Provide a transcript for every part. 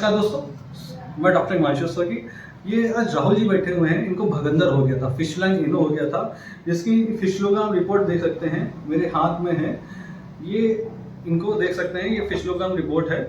नमस्कार दोस्तों, मैं डॉक्टर हिमांशु सोगी। ये आज राहुल जी बैठे हुए हैं, इनको भगंदर हो गया था, फिश लाइन इनो हो गया था, जिसकी फिशलोग्राम रिपोर्ट देख सकते हैं मेरे हाथ में है। ये इनको देख सकते हैं, ये फिशलोग्राम रिपोर्ट है,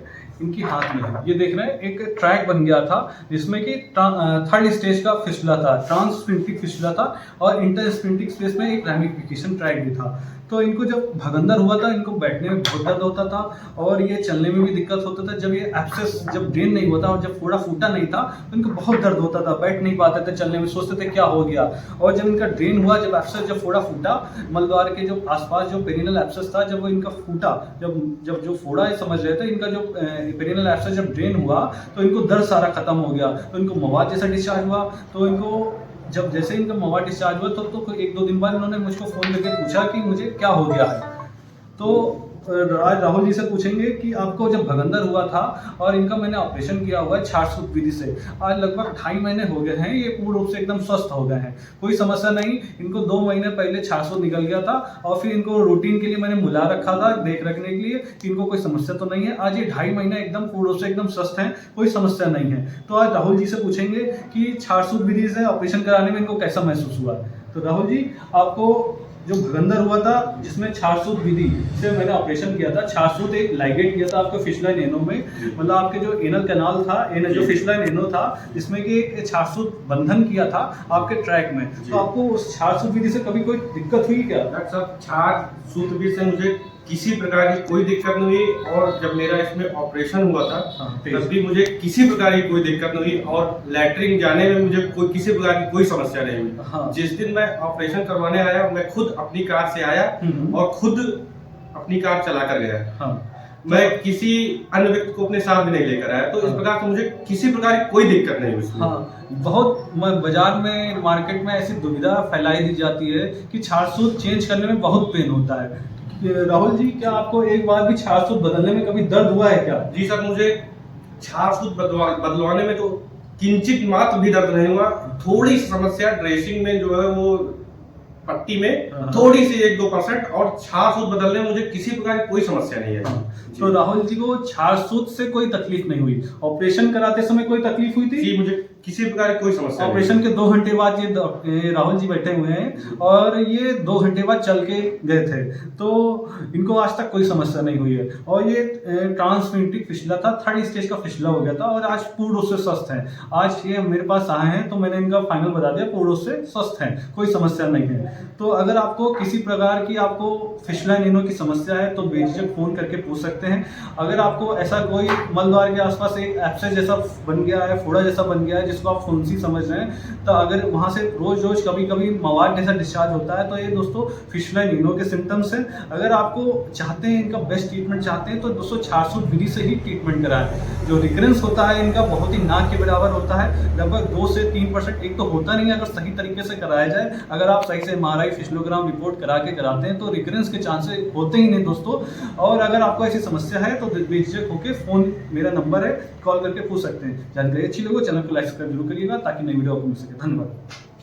इनकी हाथ में है। ये देख रहे हैं, एक ट्रैक बन गया था जिसमें कि थर्ड स्टेज का फिशला था, ट्रांसस्फिंक्टिक फिशला था और इंटरस्फिंक्टिक स्पेस में एक रैमिफिकेशन ट्रैक भी था। तो इनको जब भगंदर हुआ था, इनको बैठने में बहुत दर्द होता था और ये चलने में भी दिक्कत होता था। जब ये एब्सेस जब ड्रेन नहीं हुआ था और जब फोड़ा फूटा नहीं था तो इनको बहुत दर्द होता था, बैठ नहीं पाते थे, चलने में सोचते थे क्या हो गया। और जब इनका ड्रेन हुआ, जब एब्सेस जब फोड़ा फूटा, मलद्वार के जो आसपास जो पेरिनल एब्सेस था, जब वो इनका फूटा, जब जब जो फोड़ा समझ रहे थे, इनका जो पेरिनल एब्सेस जब ड्रेन हुआ तो इनको दर्द सारा खत्म हो गया। तो इनको मवाद जैसा डिस्चार्ज हुआ। तो इनको जब जैसे इनका मवाद डिस्चार्ज हुआ तो एक दो दिन बाद इन्होंने मुझको फ़ोन करके पूछा कि मुझे क्या हो गया है। तो आज राहुल जी से पूछेंगे कि आपको जब भगंदर हुआ था और इनका मैंने ऑपरेशन किया हुआ है छाछ-सूत विधि से, आज लगभग 2.5 महीने हो गए हैं, ये पूर्ण रूप से एकदम स्वस्थ हो गए हैं, कोई समस्या नहीं। इनको 2 महीने पहले छाछ-सूत निकल गया था और फिर इनको रूटीन के लिए मैंने बुला रखा था देख रखने के लिए कि इनको कोई समस्या तो नहीं है। आज ये 2.5 महीने एकदम पूर्ण रूप से एकदम स्वस्थ हैं, कोई समस्या नहीं है। तो आज राहुल जी से पूछेंगे कि छाछ-सूत विधि से ऑपरेशन कराने में इनको कैसा महसूस हुआ। तो राहुल जी, आपको जो भगंदर हुआ था जिसमें छाछ-सूत विधि से मैंने ऑपरेशन किया था, छाछ-सूत एक लाइगेट किया था आपके फिश लाइन एनो में, मतलब आपके जो एनल कैनाल था, जो फिश लाइन एनो था, जिसमें कि एक छाछ-सूत बंधन किया था आपके ट्रैक में। तो आपको उस छाछ-सूत विधि से कभी कोई दिक्कत हुई क्या? डॉक्टर साहब, छाछ-सूत विधि से मुझे किसी प्रकार की कोई दिक्कत नहीं हुई और जब मेरा इसमें ऑपरेशन हुआ था तब भी मुझे किसी प्रकार की कोई दिक्कत नहीं हुई और लैट्रिन जाने में मुझे किसी प्रकार की कोई समस्या नहीं हुई। जिस दिन मैं ऑपरेशन करवाने आया, मैं खुद अपनी कार से आया और खुद अपनी कार चला कर गया। मैं किसी अन्य व्यक्ति को अपने साथ भी नहीं लेकर आया। तो इस प्रकार से मुझे किसी प्रकार की कोई दिक्कत नहीं हुई। बहुत बाजार में, मार्केट में ऐसी दुविधा फैलाई दी जाती है कि छाछ-सूत चेंज करने में बहुत पेन होता है। राहुल जी, क्या आपको एक बार भी छाछ-सूत बदलने में कभी दर्द हुआ है क्या? जी सर, मुझे छाछ-सूत बदलवाने में तो किंचित मात्र भी दर्द नहीं हुआ। थोड़ी समस्या ड्रेसिंग में जो है वो पट्टी में थोड़ी सी 1-2% और छाछ-सूत बदलने में मुझे किसी प्रकार की कोई समस्या नहीं है। तो राहुल जी को छाछ-सूत से कोई तकलीफ नहीं हुई, ऑपरेशन कराते समय कोई तकलीफ हुई थी? जी, मुझे किसी प्रकार की कोई समस्या नहीं। ऑपरेशन के 2 घंटे बाद ये राहुल जी बैठे हुए हैं और ये 2 घंटे बाद चल के गए थे, तो इनको आज तक कोई समस्या नहीं हुई है। और ये ट्रांसस्फिंक्टिक फिशला था, थर्ड स्टेज का फिशला हो गया था और आज पूर्ण रूप से स्वस्थ हैं। आज ये मेरे पास आए हैं तो मैंने इनका फाइनल बता दिया, पूर्ण रूप से स्वस्थ हैं, कोई समस्या नहीं है। तो अगर आपको किसी प्रकार की आपको फिश लाइन एनो की समस्या है तो बेझिझक फोन करके पूछ सकते हैं। अगर आपको ऐसा कोई मलद्वार के आसपास एक एब्सेस जैसा बन गया है, फोड़ा जैसा बन गया है, जिसको आप फुंसी समझ रहे हैं, तो अगर वहां से रोज रोज कभी कभी मवाद जैसा डिस्चार्ज होता है तो ये दोस्तों फिश लाइन एनो के सिम्टम्स हैं। अगर आपको चाहते हैं इनका बेस्ट ट्रीटमेंट चाहते हैं तो दोस्तों छाछ-सूत विधि से ही ट्रीटमेंट कराएं। जो रिकरेंस होता है इनका बहुत ही नाक के बराबर होता है, लगभग 2 से 3%। एक तो होता नहीं है अगर सही तरीके से कराया जाए। अगर आप सही से MRI फिशलोग्राम रिपोर्ट करा के कराते हैं तो रिकरेंस के चांसेस होते ही नहीं दोस्तों। और अगर आपको ऐसी समस्या है तो बेझिझक होकर फोन, मेरा नंबर है, कॉल करके पूछ सकते हैं। जानकारी अच्छी लगे चैनल को लाइक सब्सक्राइब जरूर करिएगा ताकि नई वीडियो आपको मिल सके। धन्यवाद।